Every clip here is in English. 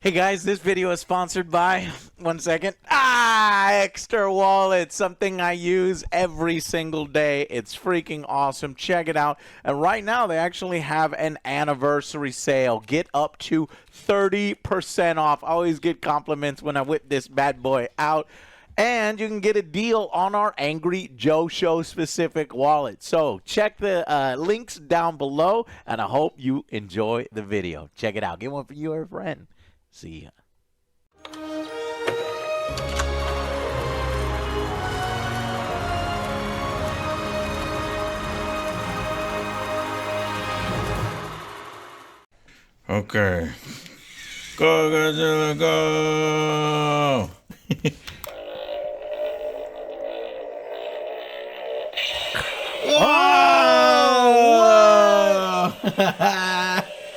Hey guys, this video is sponsored by, Extra Wallet, something I use every single day. It's freaking awesome. Check it out. And right now they actually have an anniversary sale. Get up to 30% off. I always get compliments when I whip this bad boy out. And you can get a deal on our Angry Joe Show specific wallet. So check the links down below, and I hope you enjoy the video. Check it out. Get one for you or a friend. See ya. Okay. Go, Godzilla, go! Whoa!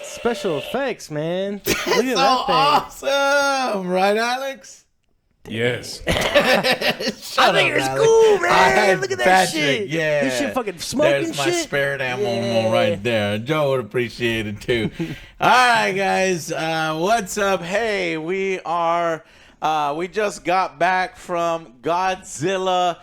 Special effects, man. Look at So that thing. awesome, right, Alex? Yes. I think it's cool, man. Look at that shit. Yeah. This shit fucking smoking There's my shit. spirit animal right there. Joe would appreciate it too. All right, guys, what's up? Hey, we just got back from Godzilla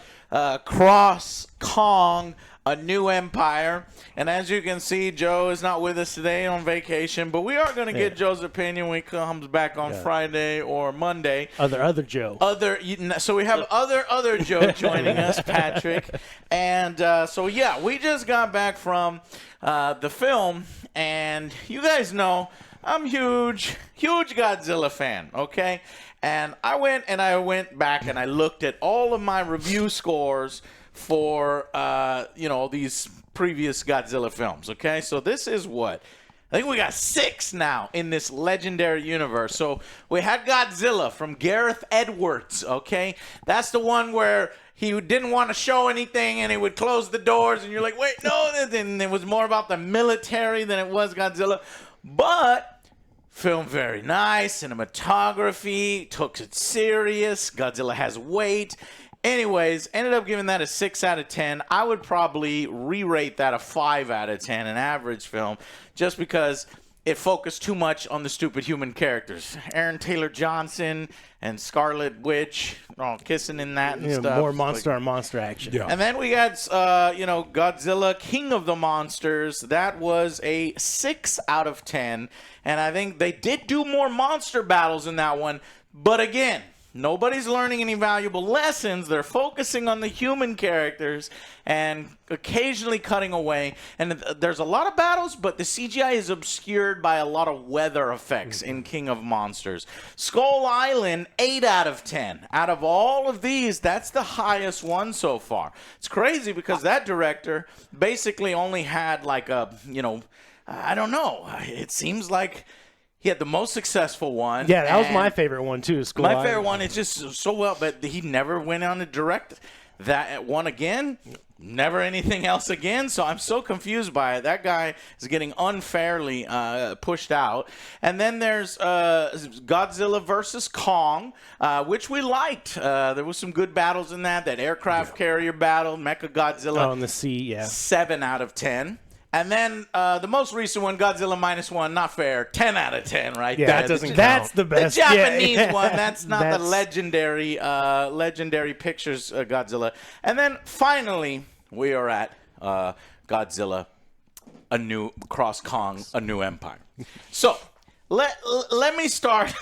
Cross Kong, A New Empire. And as you can see, Joe is not with us today on vacation, but we are going to get Joe's opinion when he comes back on Friday or Monday. Other Joe. So we have other Joe joining us, Patrick. And so, yeah, we just got back from the film, and you guys know I'm huge Godzilla fan, okay? And I went back and I looked at all of my review scores for these previous Godzilla films. Okay, so this is what I think we got 6 now in this legendary universe. So we had Godzilla from Gareth Edwards. Okay, that's the one where he didn't want to show anything and he would close the doors and you're like, wait, no. And it was more about the military than it was Godzilla, but filmed very nice. Cinematography took it serious. Godzilla has weight. Anyways, ended up giving that a 6 out of 10. I would probably re-rate that a 5 out of 10, an average film, just because it focused too much on the stupid human characters. Aaron Taylor Johnson and Scarlet Witch, all kissing in that and stuff. More monster on monster action. Yeah. And then we got, Godzilla King of the Monsters. That was a 6 out of 10. And I think they did do more monster battles in that one. But again, nobody's learning any valuable lessons. They're focusing on the human characters and occasionally cutting away. And there's a lot of battles, but the CGI is obscured by a lot of weather effects in King of Monsters. Skull Island, 8 out of 10. Out of all of these, that's the highest one so far. It's crazy because that director basically only had like I don't know. It seems like he had the most successful one. Yeah, that was my favorite one, too. My favorite one is just so well, but he never went on to direct that one again. Never anything else again. So I'm so confused by it. That guy is getting unfairly pushed out. And then there's Godzilla versus Kong, which we liked. There was some good battles in that. That aircraft carrier battle, Mecha Godzilla. Oh, on the sea, yeah. 7 out of 10. And then the most recent one, Godzilla -1, not fair. 10 out of 10, right? Yeah, there. that doesn't That's the best. The Japanese yeah. one. That's not the legendary Pictures Godzilla. And then finally, we are at Godzilla, A New Cross Kong, A New Empire. So let me start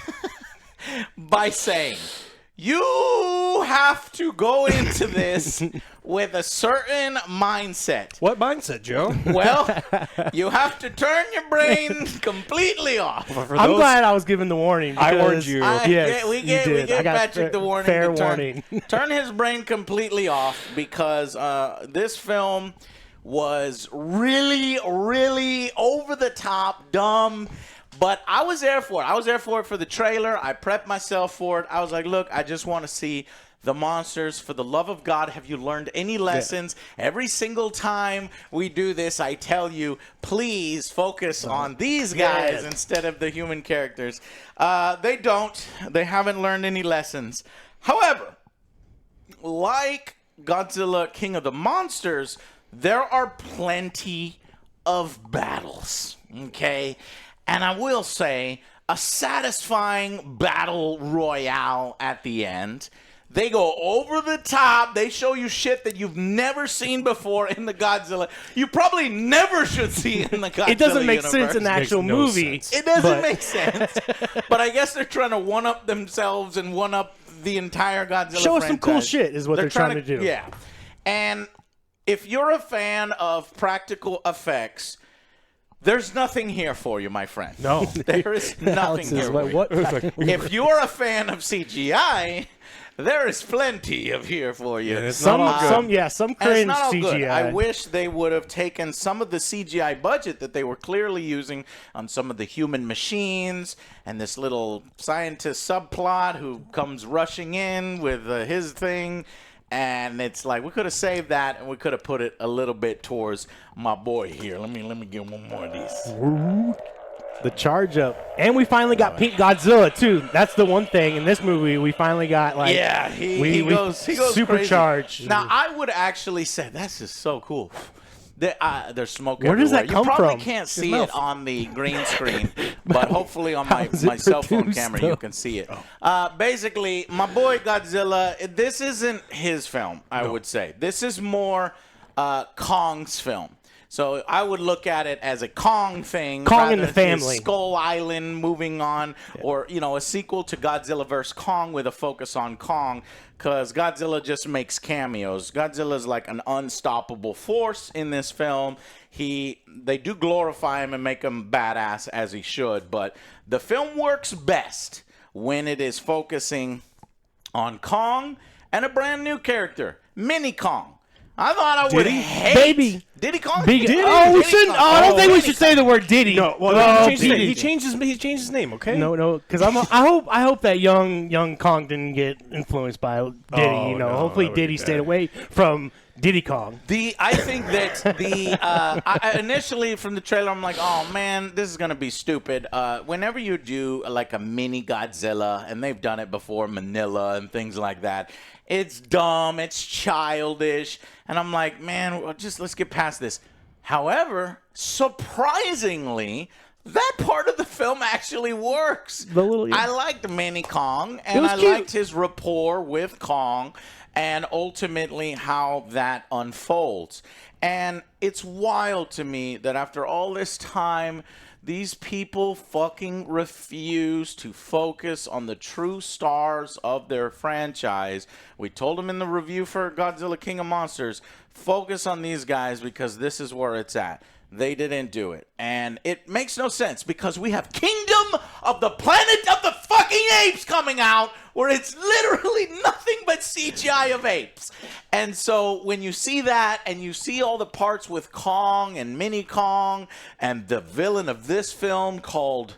by saying, you have to go into this with a certain mindset. What mindset, Joe? Well, you have to turn your brain completely off. I'm glad I was given the warning. I warned you. We gave Patrick the warning. Fair warning. Turn his brain completely off because this film was really, really over the top, dumb. But I was there for it. I was there for it for the trailer. I prepped myself for it. I was like, look, I just want to see the monsters. For the love of God, have you learned any lessons? Yeah. Every single time we do this, I tell you, please focus on these guys instead of the human characters. They don't. They haven't learned any lessons. However, like Godzilla King of the Monsters, there are plenty of battles, okay? And I will say, a satisfying battle royale at the end. They go over the top. They show you shit that you've never seen before in the Godzilla. You probably never should see in the Godzilla It doesn't make universe. sense in the actual movie. It doesn't make sense. But I guess they're trying to one-up themselves and one-up the entire Godzilla Show us franchise. some cool shit is what they're trying to do. Yeah. And if you're a fan of practical effects, there's nothing here for you, my friend. No. There is nothing here for you. What? If you're a fan of CGI, there is plenty of here for you. And it's Some not all good. some And it's cringe not all CGI. good. I wish they would have taken some of the CGI budget that they were clearly using on some of the human machines and this little scientist subplot who comes rushing in with his thing. And it's like we could have saved that and we could have put it a little bit towards my boy here. Let me get one more of these. The charge up. And we finally got Pink Godzilla, too. That's the one thing. In this movie, we finally got, like... Yeah, he goes supercharged. Crazy. Now, I would actually say that's just so cool. There's smoke Where does everywhere. that come You probably from? can't see it on the green screen, but hopefully on my cell phone camera you can see it. Basically, my boy Godzilla, this isn't his film, I would say. This is more Kong's film. So I would look at it as a Kong thing. Kong and the rather than family. Skull Island moving on, or, you know, a sequel to Godzilla vs. Kong with a focus on Kong, because Godzilla just makes cameos. Godzilla's like an unstoppable force in this film. They do glorify him and make him badass as he should, but the film works best when it is focusing on Kong and a brand new character, Mini Kong. I thought I would hate Baby. Diddy Kong. Big, Diddy? oh, we Diddy shouldn't. Kong. Oh, I don't think we Diddy should say the word Diddy. No, well, Oh, he Diddy. changed his name. Okay. No, because I hope that young Kong didn't get influenced by Diddy. Oh, no, Hopefully that would be Diddy stayed bad. away from Diddy Kong. I think that I initially from the trailer, I'm like, oh man, this is gonna be stupid. Whenever you do like a mini Godzilla, and they've done it before, Manila and things like that, it's dumb, it's childish, and I'm like, man, let's get past this. However, surprisingly, that part of the film actually works. I liked Mini Kong, and I liked his rapport with Kong, and ultimately how that unfolds. And it's wild to me that after all this time, these people fucking refuse to focus on the true stars of their franchise. We told them in the review for Godzilla King of Monsters, focus on these guys because this is where it's at. They didn't do it. And it makes no sense because we have Kingdom of the Planet of the fucking Apes coming out where it's literally nothing but CGI of apes. And so when you see that and you see all the parts with Kong and Mini Kong and the villain of this film called...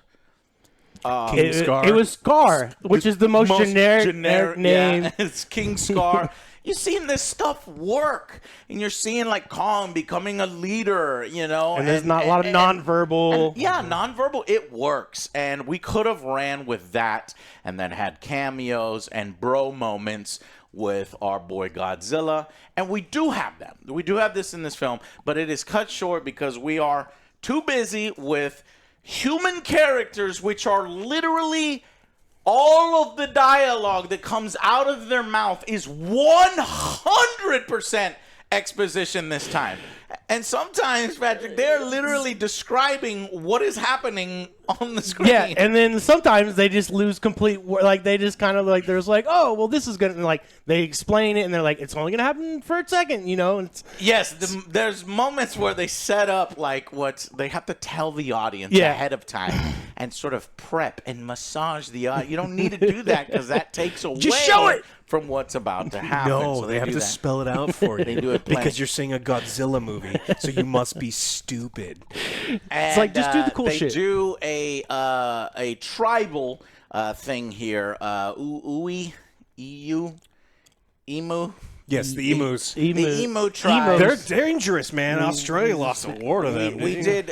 King Scar. It was Scar, which is the most generic name. Yeah, it's King Scar. You're seeing this stuff work, and you're seeing like Kong becoming a leader, you know. And there's not a lot of nonverbal. Yeah, nonverbal. It works, and we could have ran with that, and then had cameos and bro moments with our boy Godzilla, and we do have them. We do have this in this film, but it is cut short because we are too busy with human characters, which are literally. All of the dialogue that comes out of their mouth is 100% exposition this time. And sometimes, Patrick, they're literally describing what is happening on the screen. Yeah, and then sometimes they just lose like they just kind of like, there's like, oh, well, this is going to, like, they explain it and they're like, it's only going to happen for a second, you know? Yes, there's moments where they set up like they have to tell the audience ahead of time and sort of prep and massage the audience. You don't need to do that because that takes away show it! from what's about to happen. No, So they have do to that. spell it out for you. They do it plenty. because you're seeing a Godzilla movie, so you must be stupid. And, like, just do the cool they shit. They do a tribal thing here. Emu. Yes, the emus. The emu tribe. They're dangerous, man. Australia lost a war to them. We did.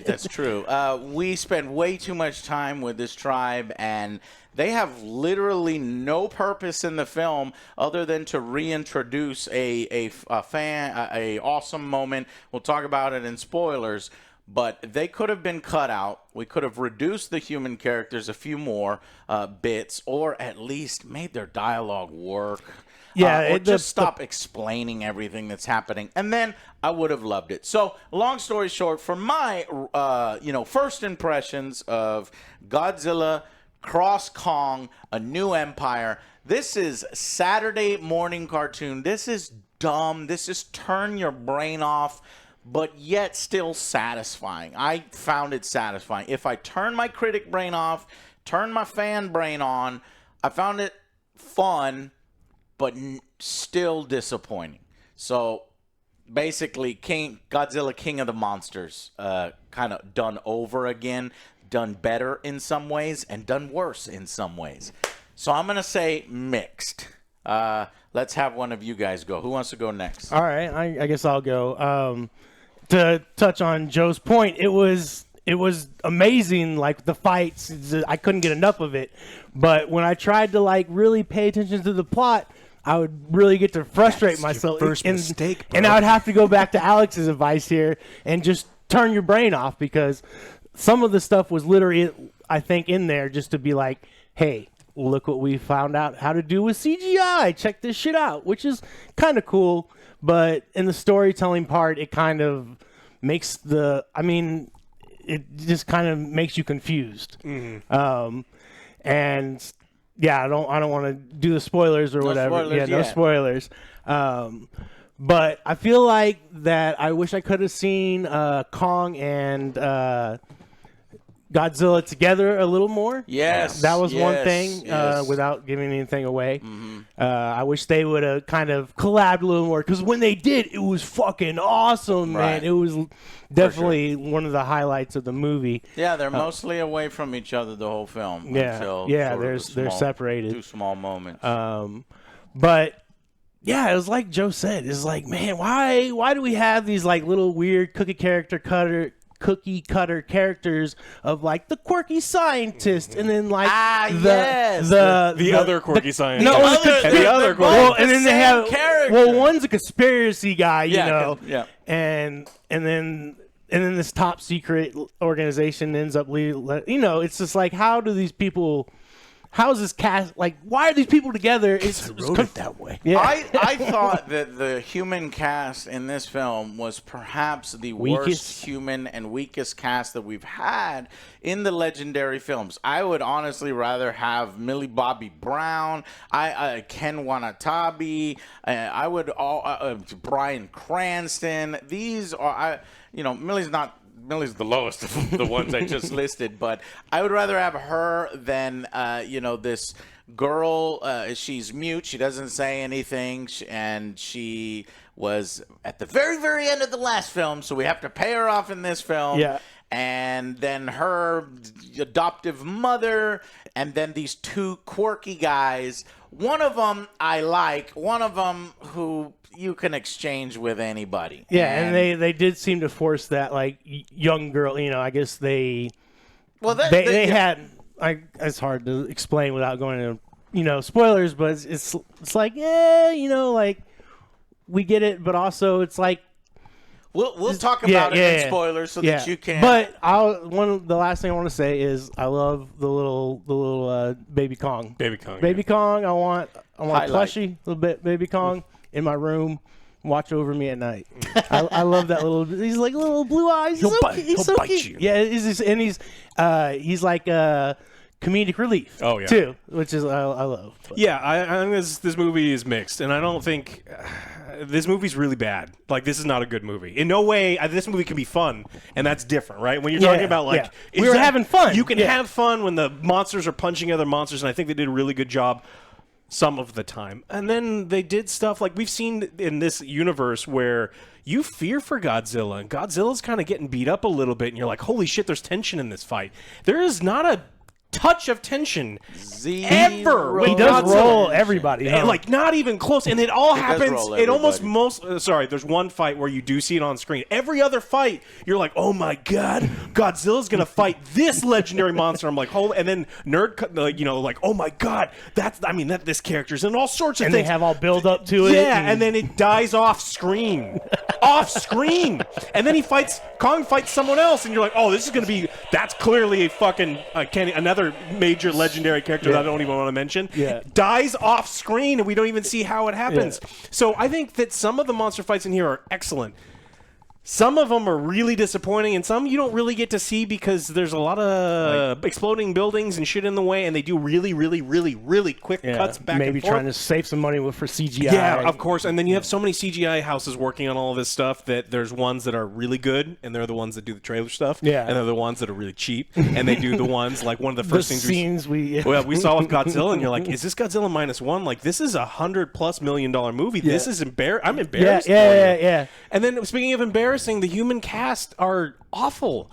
That's true. We spent way too much time with this tribe, and they have literally no purpose in the film other than to reintroduce a awesome moment. We'll talk about it in spoilers. but they could have been cut out. We could have reduced the human characters a few more bits, or at least made their dialogue work. Yeah, or just stop explaining everything that's happening, and then I would have loved it. So, long story short, for my first impressions of Godzilla Cross Kong, A New Empire, this is Saturday morning cartoon. This is dumb. This is turn your brain off, but yet still satisfying. I found it satisfying. If I turn my critic brain off, turn my fan brain on, I found it fun, but still disappointing. So basically, Godzilla King of the Monsters, kind of done over again, done better in some ways, and done worse in some ways. So I'm going to say mixed. Let's have one of you guys go. Who wants to go next? All right, I guess I'll go. To touch on Joe's point, it was amazing, like the fights. I couldn't get enough of it. But when I tried to like really pay attention to the plot, I would really get to frustrate myself. Your first mistake, bro. And I would have to go back to Alex's advice here and just turn your brain off, because some of the stuff was literally, I think, in there just to be like, hey, look what we found out how to do with CGI. Check this shit out, which is kind of cool. But in the storytelling part, it kind of makes it just kind of makes you confused. Mm-hmm. And yeah, I don't want to do the spoilers or whatever. No spoilers. But I feel like that I wish I could have seen Kong and Godzilla together a little more. Yes. That was one thing, yes. without giving anything away. Mm-hmm. I wish they would have kind of collabed a little more, because when they did, it was fucking awesome, Right. man. It was definitely one of the highlights of the movie. Yeah, they're mostly away from each other the whole film. Yeah, until they're separated. 2 small moments. But yeah, it was like Joe said. It's like, man, why do we have these like little weird cookie cutter characters of like the quirky scientist, and then like the other quirky scientist. No, the other quirky. Well, and then they have character. Well, one's a conspiracy guy, you know. Yeah. And then this top secret organization ends up it's just like, how do these people? How is this cast, like, why are these people together? It's that way. Yeah. I thought that the human cast in this film was perhaps the worst human and weakest cast that we've had in the legendary films. I would honestly rather have Millie Bobby Brown, Ken Watanabe, I would Bryan Cranston. These are, Millie's the lowest of the ones I just listed, but I would rather have her than, this girl. She's mute. She doesn't say anything, and she was at the very, very end of the last film, so we have to pay her off in this film. Yeah. And then her adoptive mother, and then these 2 quirky guys. One of them I like, one of them who you can exchange with anybody. Yeah, and they did seem to force that, like, young girl, I guess they had, like, it's hard to explain without going into, spoilers, but it's like, like, we get it, but also it's like, We'll talk about it in spoilers so that you can. But the last thing I want to say is I love the little baby Kong. Baby Kong. Baby Kong. I want Highlight. plushie little bit baby Kong in my room. Watch over me at night. I love that little. He's like little blue eyes. He's so cute. You. Yeah, he's like comedic relief. Oh, yeah. Too, which is I love. But. Yeah, I think this movie is mixed, and I don't think this movie's really bad. Like, this is not a good movie. In no way, this movie can be fun, and that's different, right? When you're talking about, like... Yeah. We were having fun. You can have fun when the monsters are punching other monsters, and I think they did a really good job some of the time. And then they did stuff, like we've seen in this universe where you fear for Godzilla, and Godzilla's kind of getting beat up a little bit, and you're like, holy shit, there's tension in this fight. There is not a touch of tension Zero ever. He does Godzilla. roll everybody. And, huh? like, not even close. And it all happens. roll It almost everybody. sorry, there's one fight where you do see it on screen. Every other fight, you're like, oh my God, Godzilla's going to fight this legendary monster. I'm like, holy. And then like, oh my God, this character's in all sorts of and things. they have all build up to it. Yeah, and then it dies off screen. Off screen. And then Kong fights someone else, and you're like, oh, this is going to be, that's clearly a fucking, another major legendary character that I don't even want to mention. Yeah. Dies off screen, and we don't even see how it happens. Yeah. So I think that some of the monster fights in here are excellent. Some of them are really disappointing, and some you don't really get to see because there's a lot of exploding buildings and shit in the way, and they do really, really, really, really quick cuts back maybe and forth. trying to save some money for CGI. Yeah, of course. And then you have so many CGI houses working on all of this stuff that there's ones that are really good, and they're the ones that do the trailer stuff. Yeah. And they're the ones that are really cheap, and they do the ones like one of the The first things scenes we we saw with Godzilla, and you're like, is this Godzilla -1? Like, this is $100+ million movie. This is I'm embarrassed. Yeah. And then speaking of embarrassing, the human cast are awful.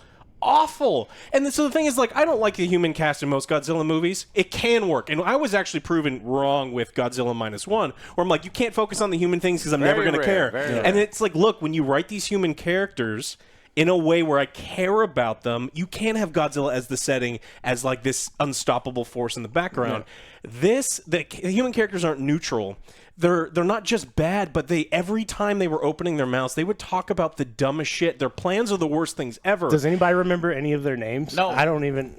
And so the thing is, like, I don't like the human cast in most Godzilla movies. It can work. And I was actually proven wrong with Godzilla -1, where I'm like, you can't focus on the human things because I'm never going to care. And it's like, look, when you write these human characters in a way where I care about them, you can't have Godzilla as the setting, as like this unstoppable force in the background. The human characters aren't neutral. They're not just bad, but every time they were opening their mouths, they would talk about the dumbest shit. Their plans are the worst things ever. Does anybody remember any of their names? No. I don't even.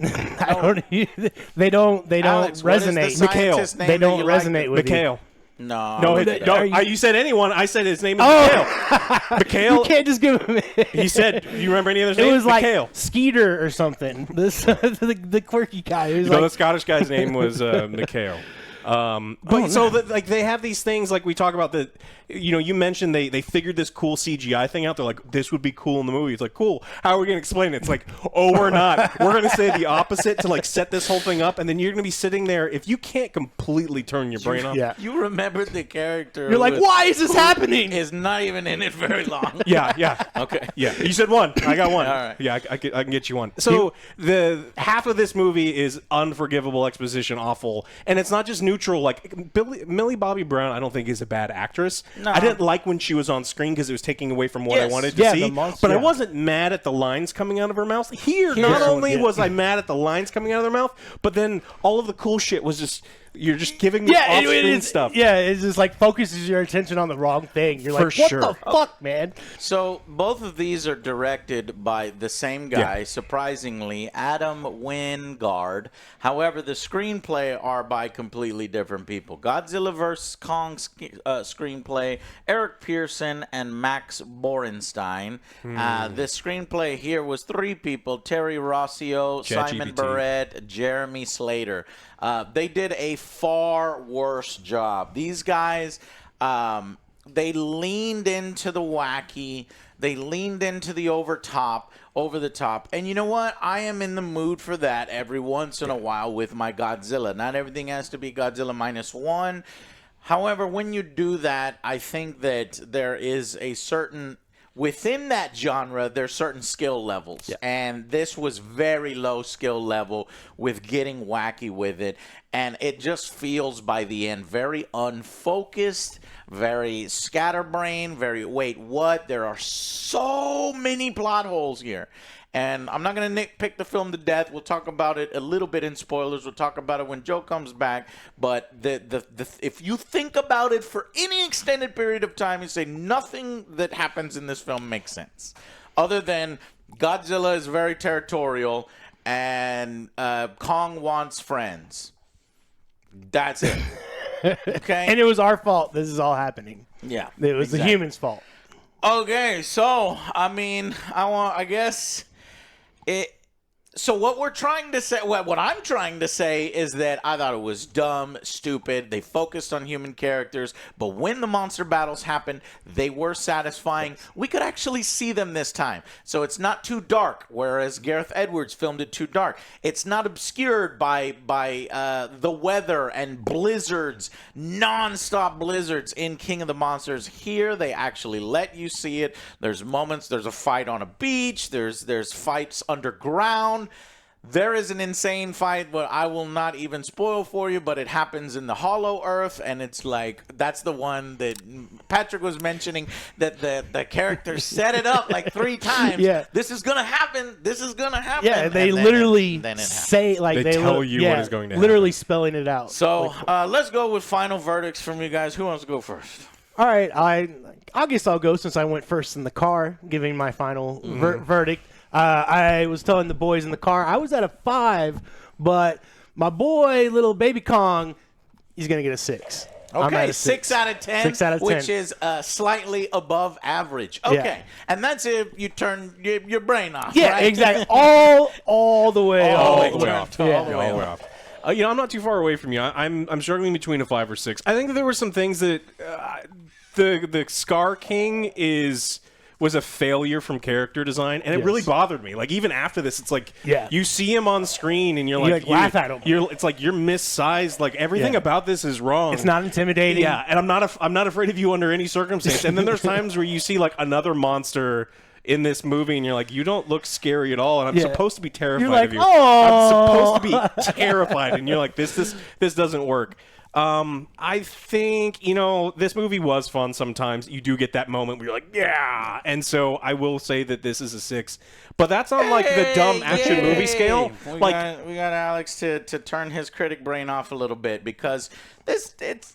They don't Alex, what is the resonate. scientist name They that don't you like? resonate with Mikhail. No. No, Are you said anyone. I said his name is Mikhail. you. Mikhail. You can't just give him. He said, do you remember any of It their names? was like Mikhail. Skeeter or something. The quirky guy. It was No, like, the Scottish guy's name was Mikhail. They have these things like we talk about that. You mentioned they figured this cool CGI thing out. They're like, this would be cool in the movie. It's like, cool. How are we going to explain it? It's like, oh, we're not. We're going to say the opposite to like set this whole thing up, and then you're going to be sitting there. If you can't completely turn your brain off, yeah. You remembered the character. You're like, why is this happening? Is not even in it very long. Yeah. Okay. Yeah, you said one. I got one. All right. Yeah, I can get you one. So the half of this movie is unforgivable exposition, awful, and it's not just neutral. Like Millie Bobby Brown, I don't think is a bad actress. No. I didn't like when she was on screen because it was taking away from what I Yes. wanted to Yeah, see. the monster- but I yeah. wasn't mad at the lines coming out of her mouth. Here, not only yeah. was I mad at the lines coming out of their mouth, but then all of the cool shit was just you're just giving me off-screen stuff. Yeah, it's just like focuses your attention on the wrong thing. You're like, For what sure. the fuck, man? So both of these are directed by the same guy, surprisingly, Adam Wingard. However, the screenplay are by completely different people. Godzilla vs. Kong screenplay, Eric Pearson and Max Borenstein. This screenplay here was 3 people, Terry Rossio, Simon ChatGPT. Barrett, Jeremy Slater. They did a far worse job. These guys, they leaned into the wacky. They leaned into the over the top. And you know what? I am in the mood for that every once in a while with my Godzilla. Not everything has to be Godzilla -1. However, when you do that, I think that there is a certain... Within that genre, there's certain skill levels, and this was very low skill level with getting wacky with it, and it just feels by the end very unfocused, very scatterbrained, very wait, what? There are so many plot holes here. And I'm not going to nitpick the film to death. We'll talk about it a little bit in spoilers. We'll talk about it when Joe comes back. But if you think about it for any extended period of time, you say nothing that happens in this film makes sense. Other than Godzilla is very territorial and Kong wants friends. That's it. Okay? And it was our fault. This is all happening. Yeah. It was the humans' fault. Okay, so I guess it. So what we're trying to say, what I'm trying to say is that I thought it was dumb, stupid. They focused on human characters, but when the monster battles happened, they were satisfying. We could actually see them this time, so it's not too dark. Whereas Gareth Edwards filmed it too dark. It's not obscured by the weather and blizzards, non-stop blizzards in King of the Monsters. Here, they actually let you see it. There's moments. There's a fight on a beach. There's fights underground. There is an insane fight, but I will not even spoil for you, but it happens in the Hollow Earth, and it's like, that's the one that Patrick was mentioning, that the character set it up like 3 times. Yeah. This is going to happen. This is going to happen. Yeah, they And then literally then it say, like, They tell you what is going to literally spelling it out. So let's go with final verdicts from you guys. Who wants to go first? All right, I guess I'll go since I went first in the car, giving my final verdict. I was telling the boys in the car I was at a 5, but my boy, little baby Kong, he's gonna get a 6. I'm Okay, at a 6 out of 10, 6 out of 10. which is slightly above average. Okay, Yeah. and that's if you turn your brain off. Yeah, right? exactly. All the way all off. the way off. All Yeah. the way off. You know, I'm not too far away from you. I'm struggling between a 5 or 6. I think that there were some things that the Scar King was a failure from character design, and it really bothered me. Like, even after this, it's like you see him on screen, and you're like, like, laugh at him. It's like you're missized. Like, everything Yeah. about this is wrong. It's not intimidating. Yeah, and I'm not afraid of you under any circumstance. And then there's times where you see like another monster in this movie, and you're like, you don't look scary at all, and I'm Yeah. supposed to be terrified You're like, of you. "Oh." I'm supposed to be terrified, and you're like, this doesn't work. I think, this movie was fun sometimes. You do get that moment where you're like, yeah. And so I will say that this is a 6. But that's on like the dumb action movie scale. We Like, got Alex to turn his critic brain off a little bit, because it's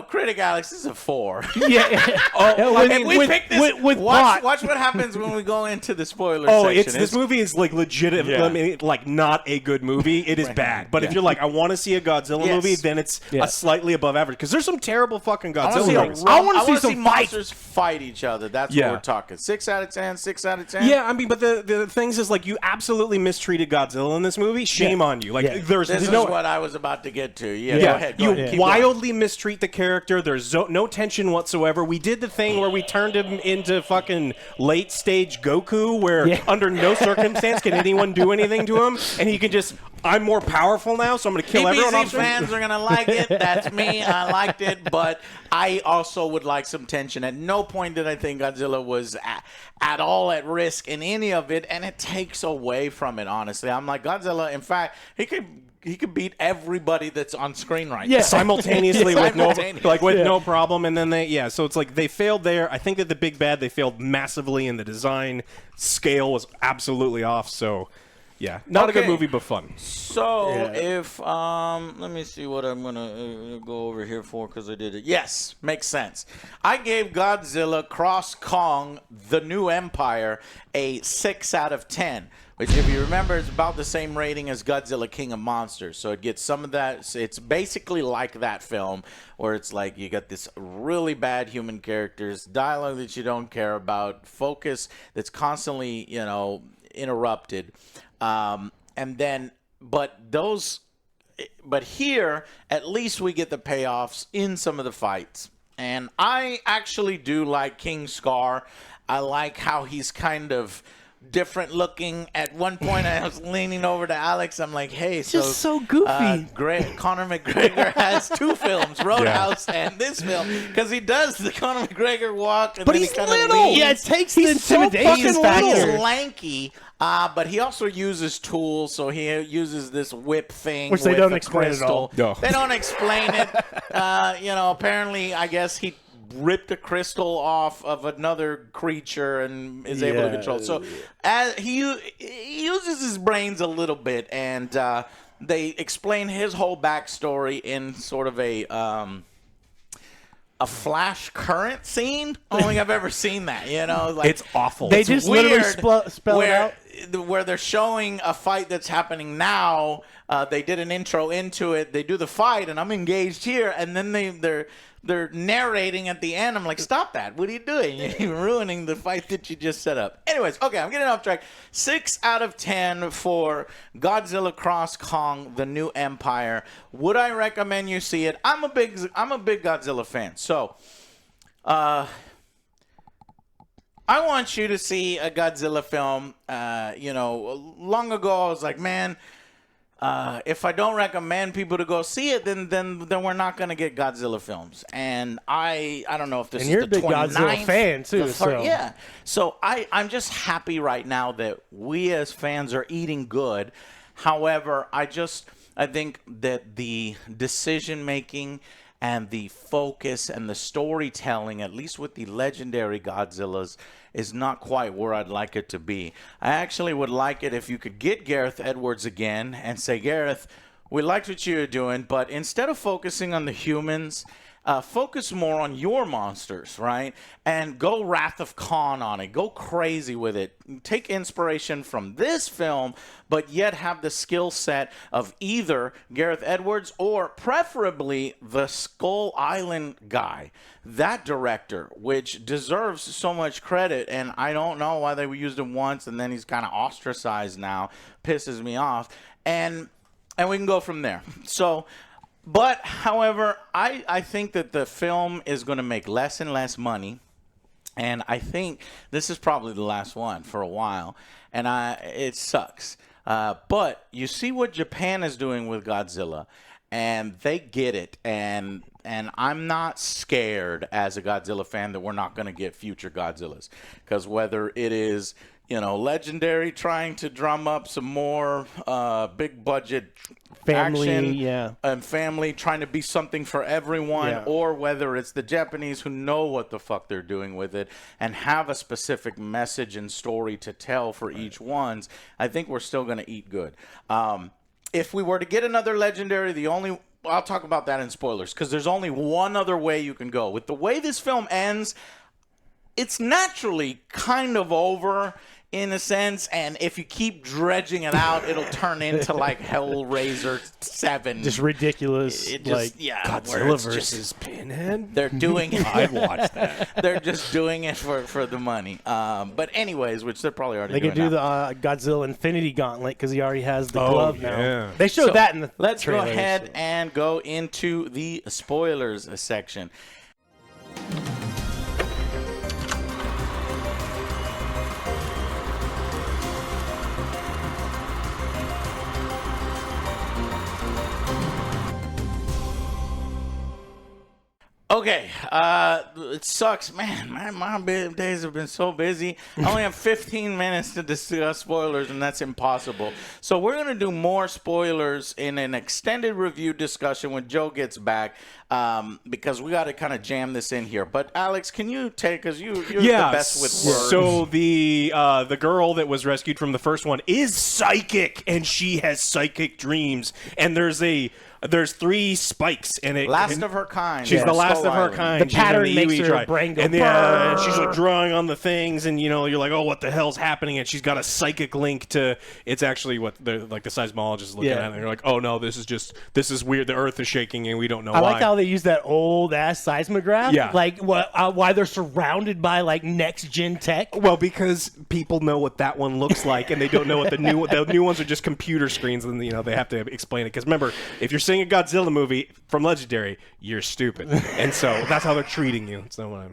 critic Alex is a 4. Yeah. And we picked this. with plot. Watch what happens when we go into the spoiler oh, section. this movie is like legit. Yeah. I mean, like not a good movie. It is bad. But if you're like, I want to see a Godzilla Yes. movie, then it's a slightly above average, because there's some terrible fucking I Godzilla want movies. to see, I wanna see some monsters fight each other. That's Yeah. what we're talking. 6 out of 10. 6 out of 10. Yeah, I mean, but the things is like, you absolutely mistreated Godzilla in this movie. Shame on you. Like, Yeah. there's This no. is what I was about to get to. Yeah, Yeah, go ahead. Go you ahead. Keep wildly mistreat the character. There's no tension whatsoever. We did the thing where we turned him into fucking late stage Goku, where under no circumstance can anyone do anything to him, and he can just, I'm more powerful now, so I'm going to kill everyone DBZ off screen. fans are going to like it. That's me. I liked it, but I also would like some tension. At no point did I think Godzilla was at all at risk in any of it, and it takes away from it, honestly. I'm like, Godzilla, in fact, he could beat everybody that's on screen right now. Simultaneously with Simultaneously. no problem, and then so it's like they failed there. I think that the big bad, they failed massively, in the design scale was absolutely off. So not a good Okay. movie, but fun. So if let me see what I'm gonna go over here for, because I did it. Yes, makes sense. I gave Godzilla Cross Kong: The New Empire a 6 out of 10. Which, if you remember, is about the same rating as Godzilla King of Monsters. So it gets some of that. It's basically like that film, where it's like you got this really bad human characters, dialogue that you don't care about, focus that's constantly, interrupted. But here, at least we get the payoffs in some of the fights. And I actually do like King Scar. I like how he's kind of different looking. At one point, I was leaning over to Alex. I'm like, hey, Just so goofy. Conor McGregor has 2 films, Roadhouse and this film, because he does the Conor McGregor walk. And But then he's he kinda little. leans. Yeah, it takes the He's so intimidation fucking factor. little. He's lanky, but he also uses tools. So he uses this whip thing, Which they with don't a explain at all. crystal. No. They don't explain it. Apparently, I guess he ripped a crystal off of another creature and is able to control it. So he uses his brains a little bit, and they explain his whole backstory in sort of a flash current scene. I don't think I've ever seen that. Like, It's awful. They It's just weird literally spell it where, out. where they're showing a fight that's happening now. They did an intro into it. They do the fight, and I'm engaged here, and then they're narrating at the end. I'm like, stop that. What are you doing? You're ruining the fight that you just set up. Anyways, okay, I'm getting off track. 6 out of 10 for Godzilla Cross Kong: The New Empire. Would I recommend you see it? I'm a big Godzilla fan. So, I want you to see a Godzilla film. Long ago, I was like, man, if I don't recommend people to go see it, then we're not gonna get Godzilla films. And I don't know if this And is you're a the big 29th, Godzilla fan, too, the so. yeah. So I'm just happy right now that we as fans are eating good. However, I think that the decision making and the focus and the storytelling, at least with the legendary Godzillas, is not quite where I'd like it to be. I actually would like it if you could get Gareth Edwards again and say, Gareth, we liked what you were doing, but instead of focusing on the humans, focus more on your monsters, right? And go Wrath of Khan on it. Go crazy with it. Take inspiration from this film, but yet have the skill set of either Gareth Edwards or preferably the Skull Island guy, that director, which deserves so much credit. And I don't know why they used him once and then he's kind of ostracized now. Pisses me off. And we can go from there. So... But, however, I think that the film is going to make less and less money, and I think this is probably the last one for a while, and it sucks. But you see what Japan is doing with Godzilla, and they get it, and I'm not scared as a Godzilla fan that we're not going to get future Godzillas, because whether it is... Legendary trying to drum up some more big budget Family, action, yeah. and family trying to be something for everyone, Yeah. or whether it's the Japanese who know what the fuck they're doing with it and have a specific message and story to tell for each one's, I think we're still going to eat good. If we were to get another legendary, I'll talk about that in spoilers, because there's only one other way you can go. With the way this film ends, it's naturally kind of over in a sense, and if you keep dredging it out, it'll turn into like Hellraiser 7. Just ridiculous. It just, yeah, where Godzilla it's just- versus Pinhead. They're doing it. I'd watch that. They're just doing it for the money. But anyways, which they're probably already They doing can do now. the Godzilla Infinity Gauntlet because he already has the Oh, glove now. yeah. They showed So, that in the Let's trailers. go ahead and go into the spoilers section. Okay, it sucks, man. My days have been so busy. I only have 15 minutes to discuss spoilers, and that's impossible. So we're gonna do more spoilers in an extended review discussion when Joe gets back, because we got to kind of jam this in here. But Alex, can you take? Because you're the best with words. So the girl that was rescued from the first one is psychic, and she has psychic dreams. And there's 3 spikes, and last of her kind. She's the last Skull of her Island. kind. The She's in pattern the makes Iwi her tribe. brain go, and "Brrr." she's like drawing on the things, and you're like, oh, what the hell's happening? And she's got a psychic link to. It's actually what the seismologist is looking at, and you're like, oh no, this is weird. The Earth is shaking, and we don't know I why. like how they use that old ass seismograph. Yeah. Like why they're surrounded by like next gen tech. Well, because people know what that one looks like, and they don't know what the new ones are just computer screens, and they have to explain it. Because remember, if you're seeing a Godzilla movie from Legendary, you're stupid, and so that's how they're treating you. So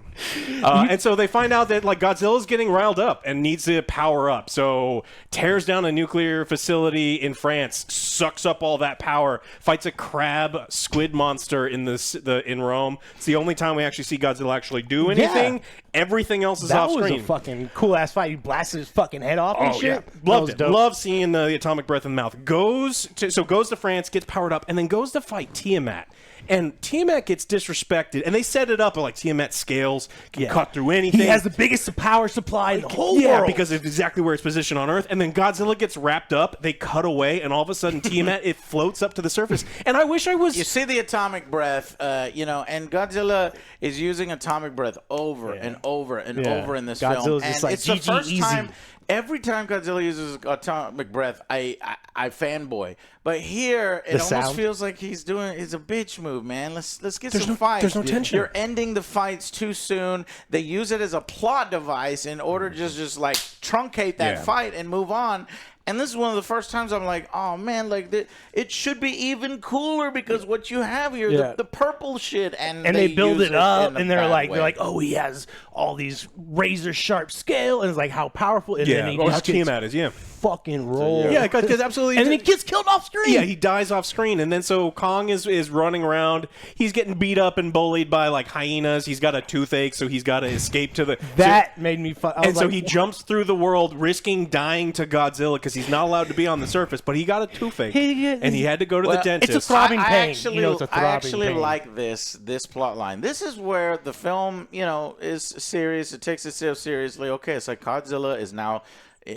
and so they find out that like Godzilla's getting riled up and needs to power up. So tears down a nuclear facility in France, sucks up all that power, fights a crab squid monster in in Rome. It's the only time we actually see Godzilla actually do anything. Yeah. Everything else is That off was screen. a fucking cool ass fight. He blasted his fucking head off and shit. Yeah. That Loved was it. dope. Love seeing the atomic breath in the mouth. Goes to France, gets powered up, and then goes to fight Tiamat. And Tiamat gets disrespected, and they set it up like Tiamat scales can cut through anything. He has the biggest power supply in the whole Yeah, world. because of exactly where it's positioned on Earth. And then Godzilla gets wrapped up. They cut away, and all of a sudden, Tiamat it floats up to the surface. And I wish I was. You see the atomic breath, and Godzilla is using atomic breath over and over and over in this film. Godzilla's just And like, it's the GG first easy. time. Every time Godzilla uses atomic breath, I fanboy. But here, it almost sound? feels like he's a bitch move, man. Let's get some fights. there's no tension. You're ending the fights too soon. They use it as a plot device in order to just like truncate that fight and move on. And this is one of the first times I'm like, oh man, like it should be even cooler because what you have here, the purple shit, and they build use it up, in a and they're bad like, way. oh, he has all these razor sharp scale, and it's like how powerful. And then he or how just gets, Tiamat is, fucking roll. Yeah, because absolutely. And then he gets killed off screen. Yeah, he dies off screen, and then so Kong is running around. He's getting beat up and bullied by like hyenas. He's got a toothache, so he's got to escape to the. That made me. And so he jumps through the world, risking dying to Godzilla because he's not allowed to be on the surface. But he got a toothache, and he had to go to the dentist. It's a throbbing pain. Actually, you know, it's a throbbing I actually pain. like this plot line. This is where the film, is serious. It takes itself seriously. Okay, it's like Godzilla is now.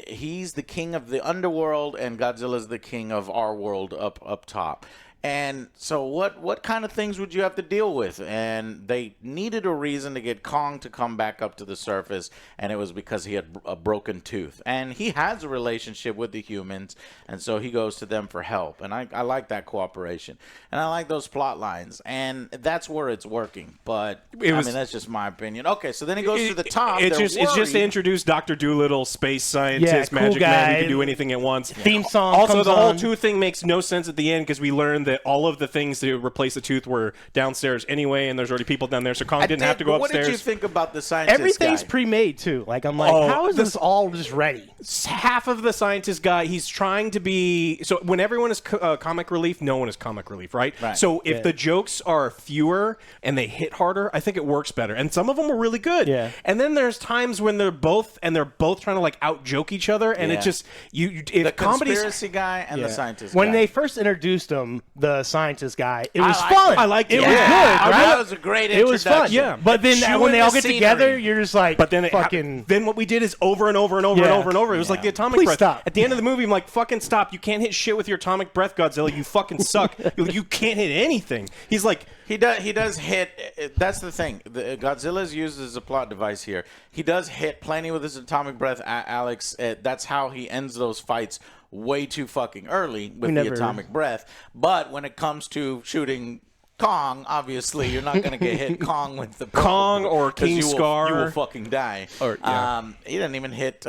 He's the king of the underworld, and Godzilla's the king of our world up top. And so what kind of things would you have to deal with? And they needed a reason to get Kong to come back up to the surface, and it was because he had a broken tooth. And he has a relationship with the humans, and so he goes to them for help. And I like that cooperation. And I like those plot lines. And that's where it's working. But, that's just my opinion. Okay, so then he goes to the top. It's just to introduce Dr. Doolittle, space scientist, cool magic guy. man who can do anything at once. Theme song Also, comes the whole on. tooth thing makes no sense at the end because we learned that all of the things to replace the tooth were downstairs anyway, and there's already people down there, so Kong didn't have to go upstairs. What did you think about the scientist Everything's guy? pre-made too. Like I'm like, how is this all just ready? Half of the scientist guy, he's trying to be. So when everyone is comic relief, no one is comic relief, right? So if the jokes are fewer and they hit harder, I think it works better. And some of them were really good. Yeah. And then there's times when they're both trying to like out joke each other, and it just if the comedy's conspiracy guy and the scientist When guy. they first introduced him, the scientist guy, it was fun. I liked it. It Yeah. was good. Right? That was a great It was fun. introduction. Yeah. But then Chewing when they all the get together, scenery. you're just like, But then fucking. then what we did is over and over and over and Yeah. over and over. It was like the atomic Please breath. stop. At the end of the movie, I'm like, fucking stop. You can't hit shit with your atomic breath, Godzilla. You fucking suck. You can't hit anything. He's like, He does hit. That's the thing. Godzilla's used as a plot device here. He does hit plenty with his atomic breath, Alex. That's how he ends those fights way too fucking early with the atomic breath. But when it comes to shooting Kong, obviously you're not going to get hit Kong with the Kong or King Scar. You will fucking die. Or, yeah. He didn't even hit.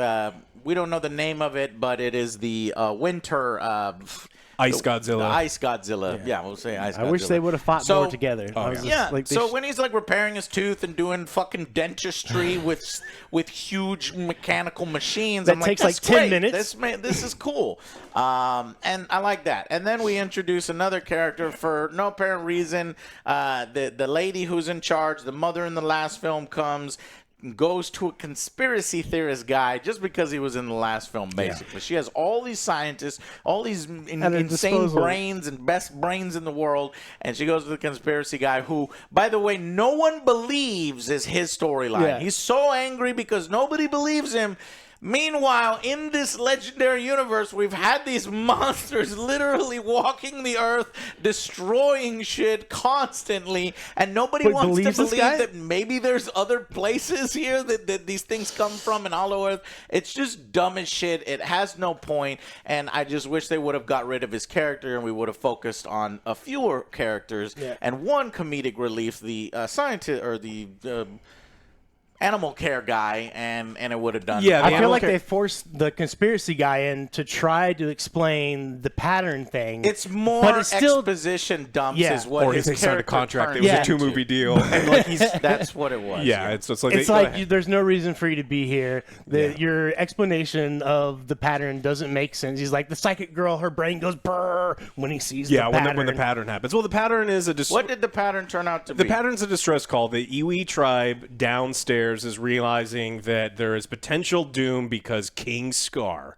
We don't know the name of it, but it is the winter. Ice Godzilla. The Ice Godzilla. Yeah, we'll say Ice Godzilla. I wish they would have fought more together. I was just like, so when he's like repairing his tooth and doing fucking dentistry with huge mechanical machines, That I'm takes like, like that's 10 great. minutes. This is cool. And I like that. And then we introduce another character for no apparent reason. The lady who's in charge, the mother in the last film, comes. Goes to a conspiracy theorist guy just because he was in the last film, basically. She has all these scientists, all these insane disposal. brains and best brains in the world, and she goes to the conspiracy guy who, by the way, no one believes is his storyline. Yeah. He's so angry because nobody believes him. Meanwhile, in this legendary universe, we've had these monsters literally walking the earth, destroying shit constantly, and nobody wants to believes this believe guy? that maybe there's other places here that these things come from in Hollow Earth. It's just dumb as shit. It has no point, and I just wish they would have got rid of his character and we would have focused on a fewer characters and one comedic relief, the scientist or the animal care guy, and it would have done. Yeah, I feel like they forced the conspiracy guy in to try to explain the pattern thing. It's more but it's still, exposition dumps Yeah. is what or his they signed a character contract. It turns was a into. 2-movie deal. And like that's what it was. Yeah, it's like it's like there's no reason for you to be here. Your explanation of the pattern doesn't make sense. He's like, the psychic girl, her brain goes brrr when he sees the pattern. when the pattern happens. Well, the pattern is a What did the pattern turn out to be? The pattern's a distress call. The Iwi tribe downstairs is realizing that there is potential doom because King Scar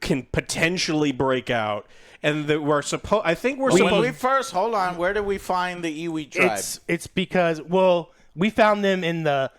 can potentially break out, and that we're supposed. I think we're supposed. We first hold on. Where did we find the Iwi tribe? It's because we found them in the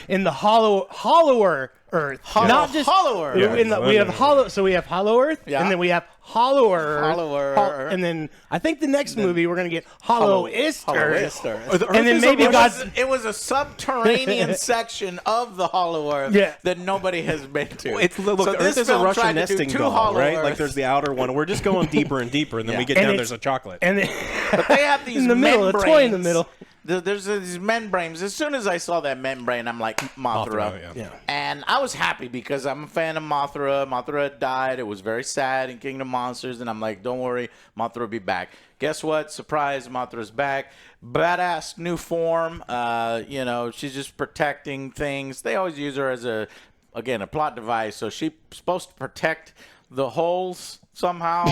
in the hollower Earth, not just Hollow Earth. Yeah. we have hollow. So we have Hollow Earth, Yeah. and then we have Hollow Earth, Hollow Earth. and then I think the next movie we're gonna get Hollow Earth, And then maybe it was a subterranean section of the Hollow Earth that nobody has been to. Look, Earth is a Russian nesting doll, right? Like there's the outer one. We're just going deeper and deeper, and then we get down. There's a chocolate. and then, But they have these in the middle, a toy in the middle. There's these membranes. As soon as I saw that membrane, I'm like, Mothra. Yeah. And I was happy because I'm a fan of Mothra. Mothra died. It was very sad in Kingdom Monsters. And I'm like, don't worry, Mothra will be back. Guess what? Surprise, Mothra's back. Badass new form. She's just protecting things. They always use her as a again, a plot device. So she's supposed to protect the holes somehow,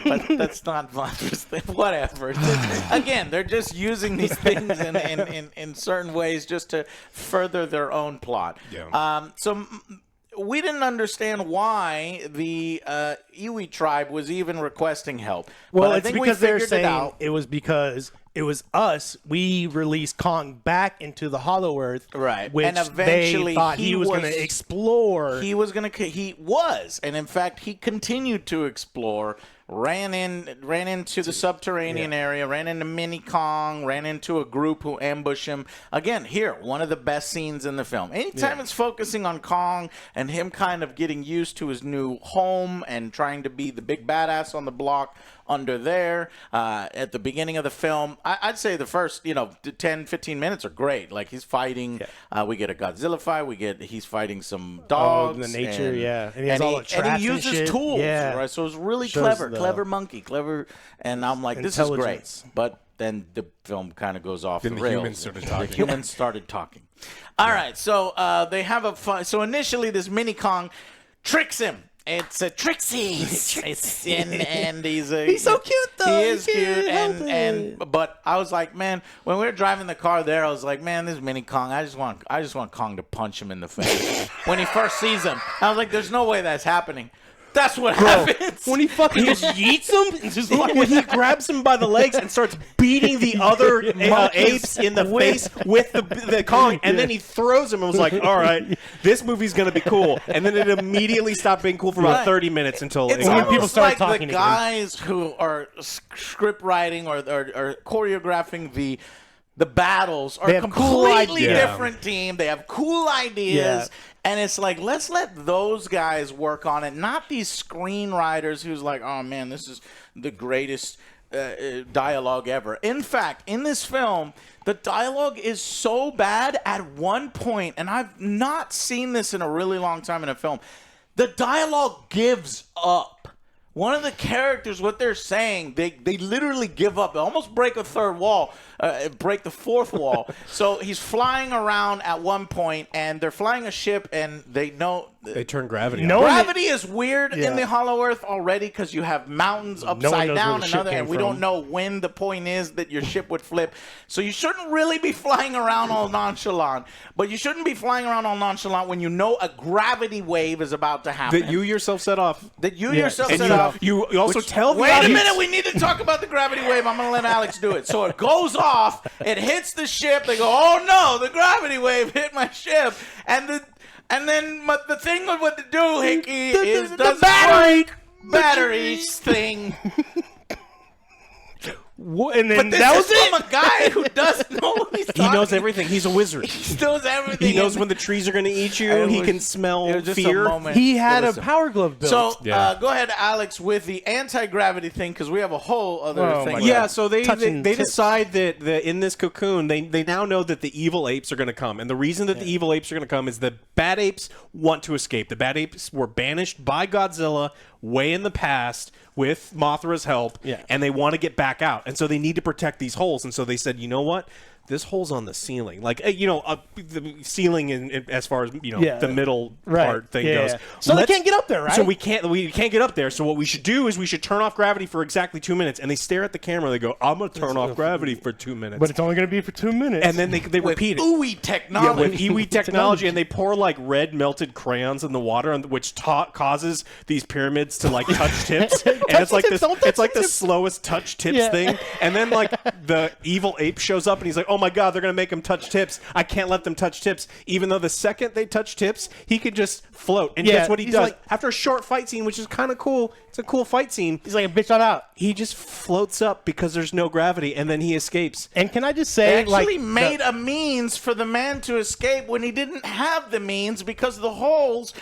but that's not Mothra's thing. Whatever. Again, they're just using these things in certain ways just to further their own plot. Yeah. So we didn't understand why the Iwi tribe was even requesting help. Well, but I it's think because we they're figured saying it out. it was because it was us. We released Kong back into the Hollow Earth, Right. Which And eventually they thought he he was going was- to explore. He was, and in fact, he continued to explore. Ran into the subterranean area, ran into Mini Kong, ran into a group who ambushed him. Again, here, one of the best scenes in the film. Anytime it's focusing on Kong and him kind of getting used to his new home and trying to be the big badass on the block under there, at the beginning of the film, I'd say the first, 10, 15 minutes are great. Like, he's fighting, we get a Godzilla fight, he's fighting some dogs. in the nature, and, and he has all the traps and he and uses shit. tools, Yeah. right? So it was really Shows clever monkey, and I'm like, this is great. Intelligence. But then the film kind of goes off Then the the rails. humans started The talking. humans started talking. All right, so they have a fun. So initially, this Mini Kong tricks him. It's a Trixie, and he's so cute, though. He is He can't cute, help and but I was like, man, when we were driving the car there, I was like, man, this Mini Kong, I just want Kong to punch him in the face when he first sees him. I was like, there's no way that's happening. That's what happens. When he fucking just yeets him, and just like, When he grabs him by the legs and starts beating the other apes in the face with the Kong, and then he throws him and was like, all right, this movie's going to be cool. And then it immediately stopped being cool for about Right. 30 minutes until It's it got almost people start like talking the again. guys who are script writing or choreographing the battles are They have cool completely ideas. different team. They have cool ideas. And it's like, let's let those guys work on it, not these screenwriters who's like, oh, man, this is the greatest dialogue ever. In fact, in this film, the dialogue is so bad at one point, and I've not seen this in a really long time in a film, the dialogue gives up. One of the characters, what they're saying, they literally give up. They almost break a third wall, break the fourth wall. So he's flying around at one point, and they're flying a ship, and they know They turn gravity No on. one- gravity is weird Yeah. in the Hollow Earth already because you have mountains knows upside where down the and ship other, came and we from. don't know when the point is that your ship would flip. So you shouldn't really be flying around all nonchalant. But you shouldn't be flying around all nonchalant when you know a gravity wave is about to happen. That you yourself set off. That you Yeah. yourself And set you, off. you also tell the Wait a audience. minute, we need to talk about the gravity wave. I'm going to let Alex do it. So it goes off, it hits the ship, they go, oh no, the gravity wave hit my ship. And then the thing with what to do, Hickey, is the does batteries thing. and then But this that is was it. from a guy who doesn't know what he's talking. He knows everything. He's a wizard. He knows everything. He knows when the trees are going to eat you. It He was- can smell it was just a fear. moment. He had a Listen. power glove built. So Yeah. go ahead, Alex, with the anti-gravity thing, because we have a whole other Oh, thing. my with God. Yeah, so they Touching tips. decide that in this cocoon, they now know that the evil apes are going to come. And the reason that the evil apes are going to come is the bad apes want to escape. The bad apes were banished by Godzilla way in the past with Mothra's help, Yeah. and they want to get back out. And so they need to protect these holes. And so they said, you know what? This hole's on the ceiling. Like, the ceiling as far as, Yeah. the middle Right. part thing Yeah, goes. yeah. So they can't get up there, right? So we can't get up there. So what we should do is we should turn off gravity for exactly 2 minutes. And they stare at the camera. They go, I'm going to turn off gravity for 2 minutes. but it's only going to be for 2 minutes. And then they with repeat it. ooey Yeah, technology. with Iwi technology, and they pour like red melted crayons in the water, which causes these pyramids to like touch tips, and it's like tips, this. don't touch It's like the tips. slowest touch tips Yeah. thing. And then like the evil ape shows up, and he's like, "Oh my god, they're gonna make him touch tips. I can't let them touch tips." Even though the second they touch tips, he could just float. And Yeah, guess what he he's does? like- After a short fight scene, which is kind of cool. It's a cool fight scene. he's like, bitch, I'm out. He just floats up because there's no gravity, and then he escapes. And can I just They say, actually like, made a means for the man to escape when he didn't have the means because the holes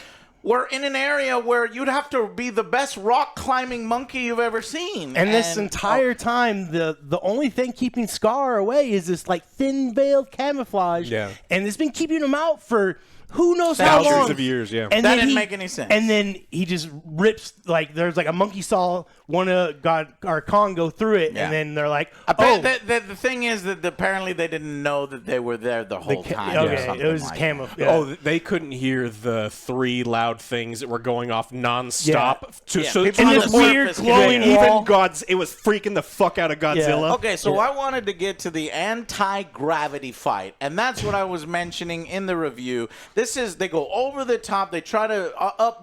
were in an area where you'd have to be the best rock climbing monkey you've ever seen. and this entire time, the only thing keeping Scar away is this like thin veiled camouflage. Yeah. And it's been keeping him out for who knows how Thousands long. of years, yeah. And That then didn't make any sense. And then he just rips, like, there's like a monkey saw Kong go through it, Yeah. and then they're like, the thing is that apparently they didn't know that they were there the whole time. or okay, something it was like camouflage. that. Yeah. Oh, they couldn't hear the 3 loud things that were going off nonstop. Yeah, So people And on this the weird surface glowing could hear it. wall. it was freaking the fuck out of Godzilla. Okay, so I wanted to get to the anti-gravity fight, and that's what I was mentioning in the review. They go over the top, they try to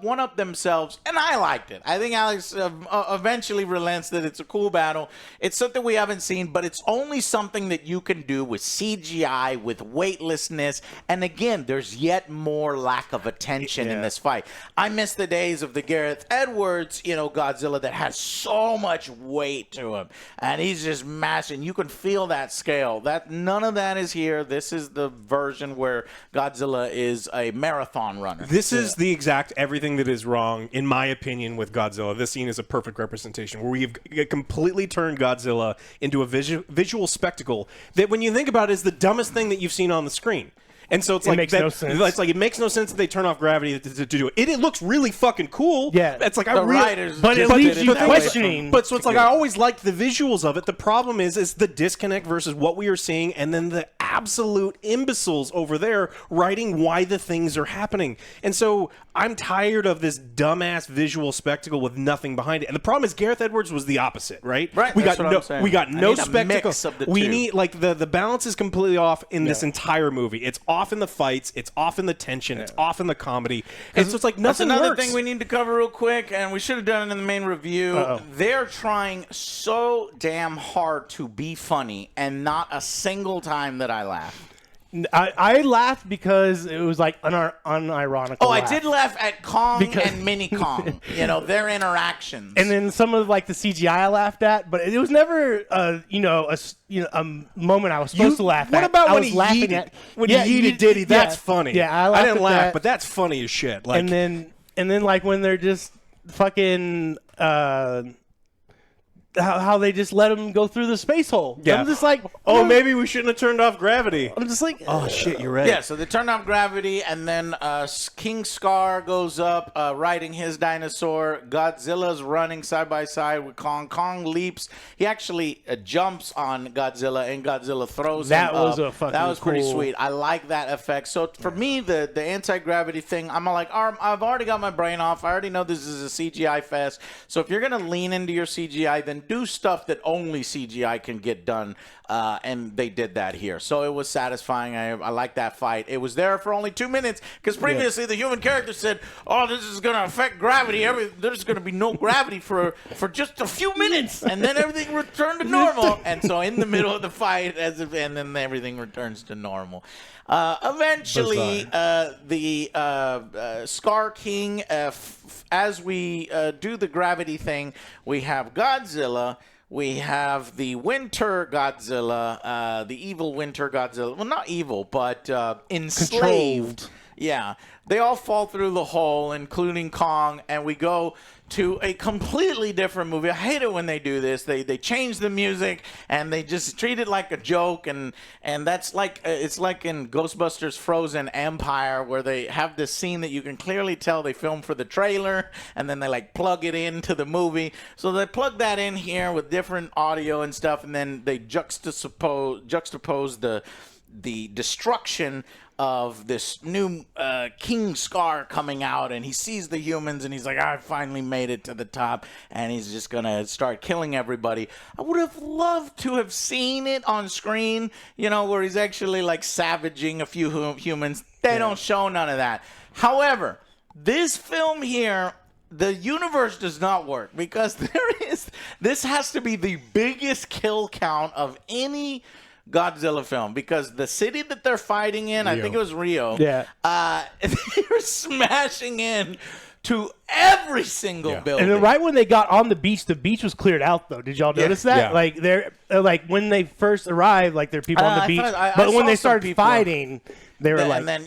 one-up themselves, and I liked it. I think Alex eventually relents that it's a cool battle. It's something we haven't seen, but it's only something that you can do with CGI, with weightlessness, and again, there's yet more lack of attention in this fight. I miss the days of the Gareth Edwards, Godzilla that has so much weight to him, and he's just mashing. You can feel that scale. None of that is here. This is the version where Godzilla is a marathon runner. This is the exact everything that is wrong, in my opinion, with Godzilla. This scene is a perfect representation where we've completely turned Godzilla into a visual spectacle that, when you think about it, is the dumbest thing that you've seen on the screen. And so it makes no sense. It's like it makes no sense that they turn off gravity to do it. It looks really fucking cool. Yeah. It's like The writers but it just leaves did you that way questioning. But so it's like I always liked the visuals of it. The problem is the disconnect versus what we are seeing, and then the absolute imbeciles over there writing why the things are happening. And so I'm tired of this dumbass visual spectacle with nothing behind it. And the problem is Gareth Edwards was the opposite, right? Right, We that's got what no I'm saying. we got I no need a spectacle. mix of the we two. need the balance is completely off in this entire movie. It's off in the fights, it's off in the tension, it's off in the comedy. And so it's like That's nothing another works. thing we need to cover real quick, and we should have done it in the main review. They're trying so damn hard to be funny, and not a single time that I laughed. I laughed because it was like unironical. Oh, laugh. I did laugh at Kong and Mini Kong. Their interactions. And then some of the CGI I laughed at, but it was never a moment I was supposed to laugh at. What about I when was he laughing yeeted, at when he yeeted Diddy? That's funny. Yeah, I didn't laugh, that. but that's funny as shit. Like, and then when they're just fucking how they just let him go through the space hole. Yeah. I'm just like, oh, maybe we shouldn't have turned off gravity. I'm just like, Oh shit, you're right. Yeah, so they turned off gravity, and then King Scar goes up riding his dinosaur. Godzilla's running side by side with Kong. Kong leaps. He actually jumps on Godzilla, and Godzilla throws him That was up. a fucking That was pretty cool- sweet. I like that effect. So for me, the anti-gravity thing, I'm like, I've already got my brain off. I already know this is a CGI fest. So if you're going to lean into your CGI, then do stuff that only CGI can get done. And they did that here. So it was satisfying. I like that fight. It was there for only 2 minutes because previously the human character said, oh, this is going to affect gravity. There's going to be no gravity for just a few minutes. And then everything returned to normal. And so in the middle of the fight, and then everything returns to normal. Eventually, the Scar King, as we do the gravity thing, we have Godzilla. We have the Winter Godzilla, the evil Winter Godzilla. Well, not evil, but enslaved. Controlled. Yeah. They all fall through the hole, including Kong, and we go to a completely different movie. I hate it when they do this. They change the music, and they just treat it like a joke, and that's like it's like in Ghostbusters Frozen Empire, where they have this scene that you can clearly tell they filmed for the trailer, and then they plug it into the movie. So they plug that in here with different audio and stuff, and then they juxtapose the destruction of this new King Scar coming out, and he sees the humans, and he's like, I finally made it to the top, and he's just gonna start killing everybody. I would have loved to have seen it on screen, where he's actually savaging a few humans. They don't show none of that. However, this film here, the universe does not work because this has to be the biggest kill count of any Godzilla film, because the city that they're fighting in, I think it was Rio. Yeah. They were smashing in to every single building. And then right when they got on the beach was cleared out, though. Did y'all notice that? Yeah. They're when they first arrived, there are people on the beach. I But when saw they some started people. fighting, they were And then,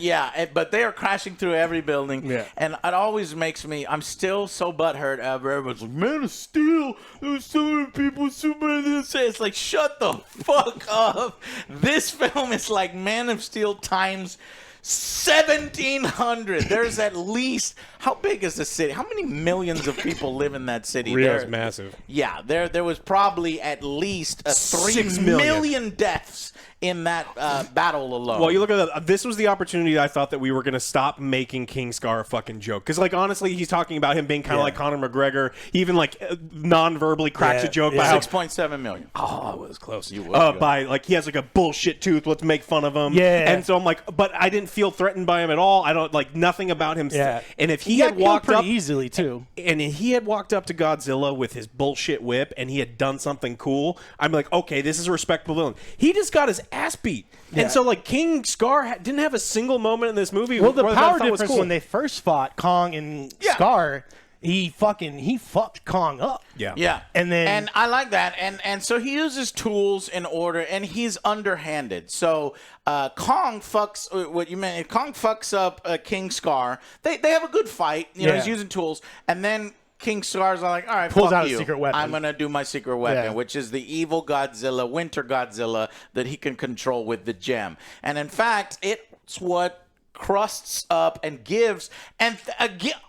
but they are crashing through every building. Yeah. And it always makes me, I'm still so butthurt. Everyone's like, Man of Steel, there's so many people, so many this. It's like, shut the fuck up. This film is like Man of Steel times 1,700. There's at least, how big is the city? How many millions of people live in that city? Rio's massive. Yeah, there was probably at least 3 6 million deaths in that battle alone. Well, you look at that. This was the opportunity I thought that we were going to stop making King Scar a fucking joke. Because, like, honestly, he's talking about him being kind of like Conor McGregor. He even, like, non-verbally cracks a joke by how 6.7 million. Oh, it was close. You would by, like, he has, like, a bullshit tooth. Let's make fun of him. Yeah. And so I'm like, but I didn't feel threatened by him at all. I don't, like, nothing about him. Yeah. And if he got had killed walked pretty up easily too. and he had walked up to Godzilla with his bullshit whip and he had done something cool, I'm like, okay, this is a respectable villain. He just got his ass beat. And so, like, King Scar didn't have a single moment in this movie. Well, the where I power thought was difference cool. when they first fought Kong and Scar, he fucked Kong up. Yeah, and I like that, and so he uses tools in order, and he's underhanded. So Kong fucks what you meant. Kong fucks up King Scar. They have a good fight. You know, he's using tools, and then King Scar's like, all right, pulls fuck out you. a secret weapon. I'm gonna do my secret weapon, Yeah. which is the evil Godzilla, Winter Godzilla, that he can control with the gem. And in fact, it's what crusts up and gives, and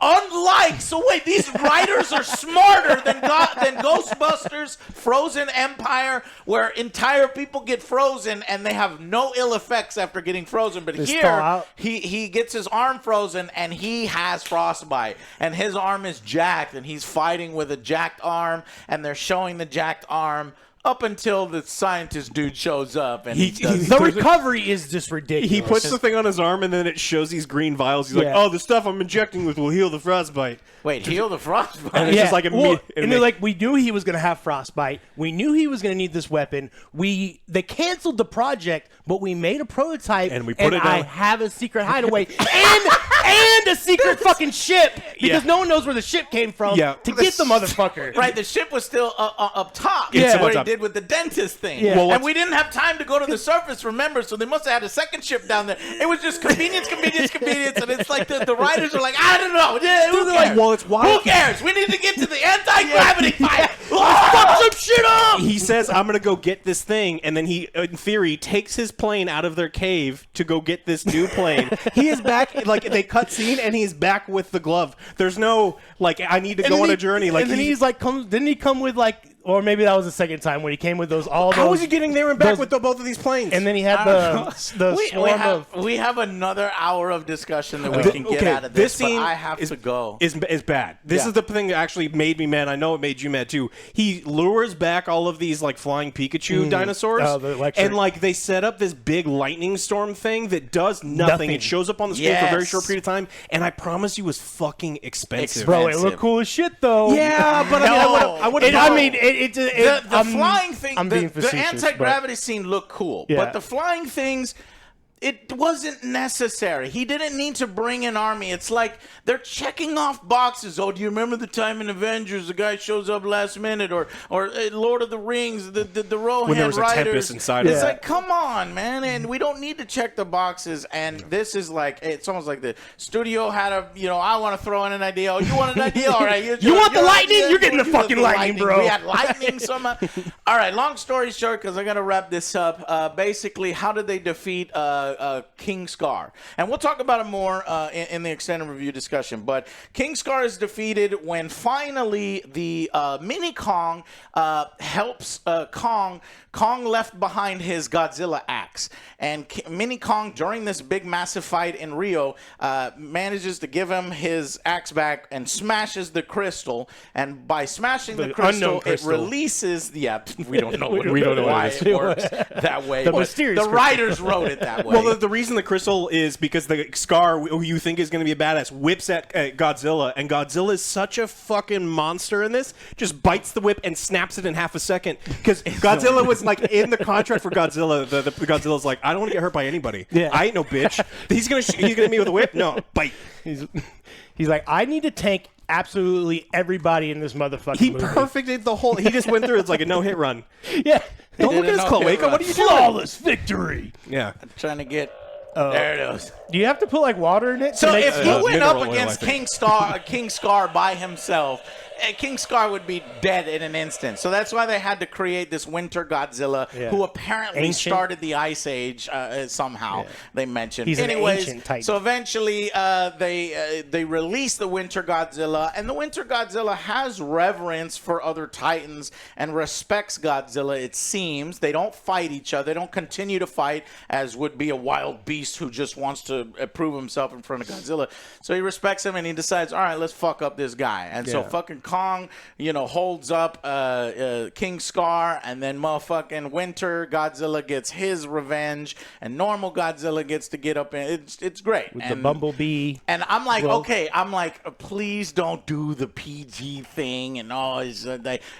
unlike, so wait, these writers are smarter than Ghostbusters, Frozen Empire, where entire people get frozen and they have no ill effects after getting frozen. But Just here, thaw out. he gets his arm frozen and he has frostbite, and his arm is jacked, and he's fighting with a jacked arm, and they're showing the jacked arm up until the scientist dude shows up, and he does The recovery is just ridiculous. He puts the thing on his arm, and then it shows these green vials. He's like, "Oh, the stuff I'm injecting with will heal the frostbite." Wait, heal the frostbite? And it's just like and they're like, we knew he was going to have frostbite. We knew he was going to need this weapon. They canceled the project, but we made a prototype, and we put it I down. have a secret hideaway and a secret fucking ship because no one knows where the ship came from to get the motherfucker. Right, the ship was still up top. Yeah. That's what he Up. did with the dentist thing. Yeah. Well, and we didn't have time to go to the surface, remember, so they must have had a second ship down there. It was just convenience, and it's like the writers are like, I don't know. Yeah, who They're cares? like, well, it's why- Who cares? We need to get to the anti-gravity fight. Fuck some shit up! He says, "I'm gonna go get this thing," and then he, in theory, takes his plane out of their cave to go get this new plane. He is back, like they cut scene, and he's back with the glove. There's no like, I need to go on a journey. Like, and then he's like, didn't he come with like, or maybe that was the second time when he came with how was he getting there and back with both of these planes? And then he had the we have another hour of discussion that we can get out of this scene but I have to go. Is bad. This is the thing that actually made me mad. I know it made you mad too. He lures back all of these like flying Pikachu dinosaurs, the electric. and like they set up this big lightning storm thing that does nothing. It shows up on the screen for a very short period of time, and I promise you, was fucking expensive. Bro, it looked cool as shit though. Yeah, but I would. The flying thing, I'm being the facetious, anti-gravity scene looked cool, but the flying things, it wasn't necessary. He didn't need to bring an army. It's like they're checking off boxes. Oh, do you remember the time in Avengers the guy shows up last minute, or Lord of the Rings, the Rohan when there was a Riders. tempest inside. It's like, come on, man, and we don't need to check the boxes. And this is like, it's almost like the studio had I want to throw in an idea. Oh, you want an idea? All right, You want the lightning? You're getting the fucking lightning, bro. We had lightning somehow. All right, long story short, because I got to wrap this up. Basically, how did they defeat King Scar? And we'll talk about it more in the extended review discussion. But King Scar is defeated when finally the mini Kong helps Kong. Kong left behind his Godzilla axe. And mini Kong, during this big massive fight in Rio, manages to give him his axe back and smashes the crystal. And by smashing the crystal, it releases. Yeah, we don't know. We don't know why what it works that way. The but mysterious the crystal. writers wrote it that way. Well, the reason the crystal is because the Scar, who you think is going to be a badass, whips at Godzilla, and Godzilla is such a fucking monster in this, just bites the whip and snaps it in half a second. Because Godzilla was like in the contract for Godzilla. The Godzilla's like, I don't want to get hurt by anybody. Yeah. I ain't no bitch. He's gonna hit me with a whip. No, bite. He's like, I need to tank absolutely everybody in this motherfucking He movie. perfected the whole. He just went through. It's like a no-hit run. Yeah. Don't look at his cloaca. What are you doing? Flawless victory. Yeah. trying to get. There it is. Do you have to put like water in it? So if he went mineral up oil, against I think. King Scar by himself, King Scar would be dead in an instant. So that's why they had to create this Winter Godzilla, who apparently started the Ice Age somehow. They mentioned. He's Anyways, an ancient titan. so eventually they release the Winter Godzilla, and the Winter Godzilla has reverence for other titans and respects Godzilla. It seems they don't fight each other. They don't continue to fight as would be a wild beast who just wants to prove himself in front of Godzilla. So he respects him, and he decides, all right, let's fuck up this guy. And so fucking Kong, holds up King Scar, and then motherfucking Winter Godzilla gets his revenge, and normal Godzilla gets to get up in. It's great. With the bumblebee. And I'm like, okay, please don't do the PG thing and all.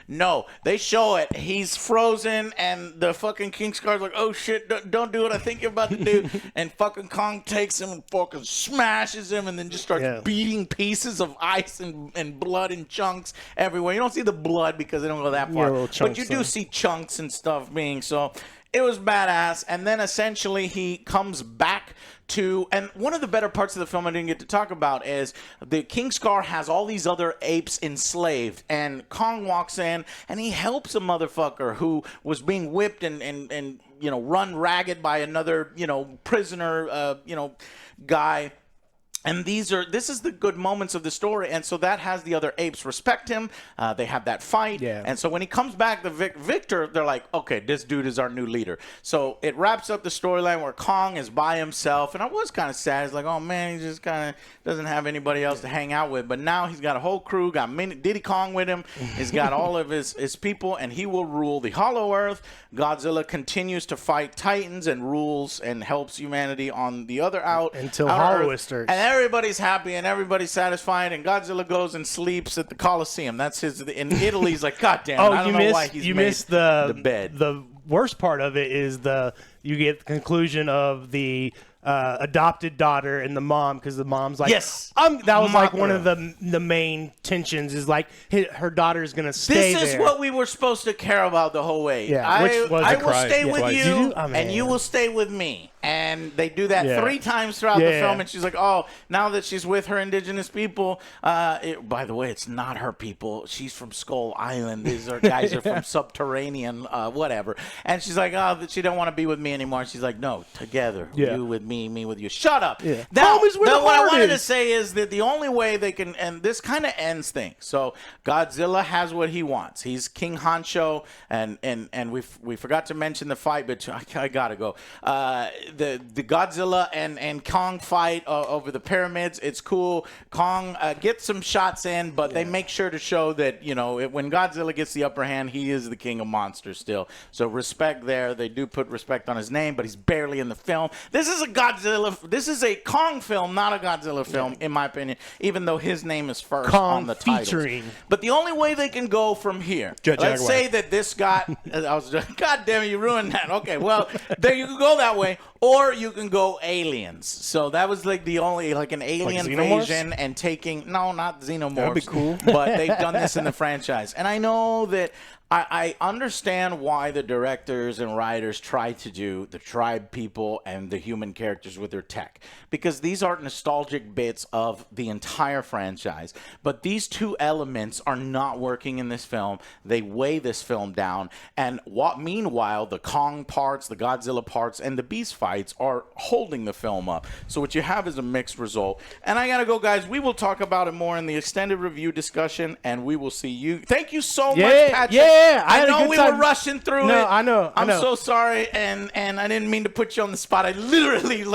No, they show it. He's frozen, and the fucking King Scar's like, oh shit, don't do what I think you're about to do. And fucking Kong takes him and fucking smashes him, and then just starts beating pieces of ice and blood and chunks everywhere. You don't see the blood because they don't go that far, but you do see chunks and stuff being so. It was badass, and then essentially he comes back to, and one of the better parts of the film I didn't get to talk about is the King Scar has all these other apes enslaved, and Kong walks in and he helps a motherfucker who was being whipped and run ragged by another prisoner guy. And this is the good moments of the story, and so that has the other apes respect him. They have that fight, and so when he comes back, the victor, they're like, okay, this dude is our new leader. So it wraps up the storyline where Kong is by himself, and I was kind of sad. It's like, oh man, he just kind of doesn't have anybody else to hang out with. But now he's got a whole crew, got Diddy Kong with him. He's got all of his people, and he will rule the Hollow Earth. Godzilla continues to fight Titans and rules and helps humanity on the other until Hollow Hollow Earth. starts. And everybody's happy and everybody's satisfied, and Godzilla goes and sleeps at the Coliseum. That's in Italy. He's like, God damn it, I don't know why he's missed the bed. The worst part of it is you get the conclusion of the adopted daughter and the mom, because the mom's like, yes, that was Mothra. like one of the main tensions is like her daughter's gonna stay there. This is what we were supposed to care about the whole way. Yeah, I will stay with you, and you will stay with me. And they do that 3 times throughout the film, and she's like, oh, now that she's with her indigenous people, by the way, it's not her people. She's from Skull Island. These guys are from subterranean, whatever. And she's like, oh, she don't want to be with me anymore. She's like, no, together. You with me with you. Shut up. Yeah. Now, Home is where the what I heart wanted is. to say is that the only way they can, and this kind of ends things. So Godzilla has what he wants. He's King Honcho, and we forgot to mention the fight, but I gotta go. The Godzilla and Kong fight over the pyramids. It's cool. Kong gets some shots in, but they make sure to show that when Godzilla gets the upper hand, he is the king of monsters still. So respect there. They do put respect on his name, but he's barely in the film. This is a Kong film, not a Godzilla film, in my opinion, even though his name is first Kong on the titles. featuring. But the only way they can go from here, let's say that this got, God damn it, you ruined that. Okay, well, there you can go that way, or you can go aliens. So that was like the only, like an alien invasion and taking, no, not xenomorphs. That'd be cool. But they've done this in the franchise. And I know that I understand why the directors and writers try to do the tribe people and the human characters with their tech, because these are nostalgic bits of the entire franchise. But these 2 elements are not working in this film. They weigh this film down. And meanwhile, the Kong parts, the Godzilla parts, and the beast fights are holding the film up. So what you have is a mixed result. And I gotta go, guys. We will talk about it more in the extended review discussion, and we will see you. Thank you so much, Patrick. Yeah, I know we were rushing through it. No, I know. I'm so sorry, and I didn't mean to put you on the spot. I literally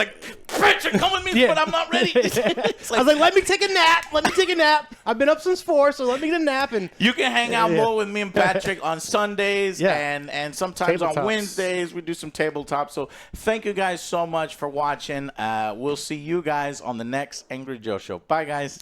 Patrick, come with me, but I'm not ready. I was like, let me take a nap. I've been up since 4, so let me get a nap. And you can hang out more with me and Patrick on Sundays and sometimes on Wednesdays. We do some tabletops. So thank you guys so much for watching. We'll see you guys on the next Angry Joe Show. Bye, guys.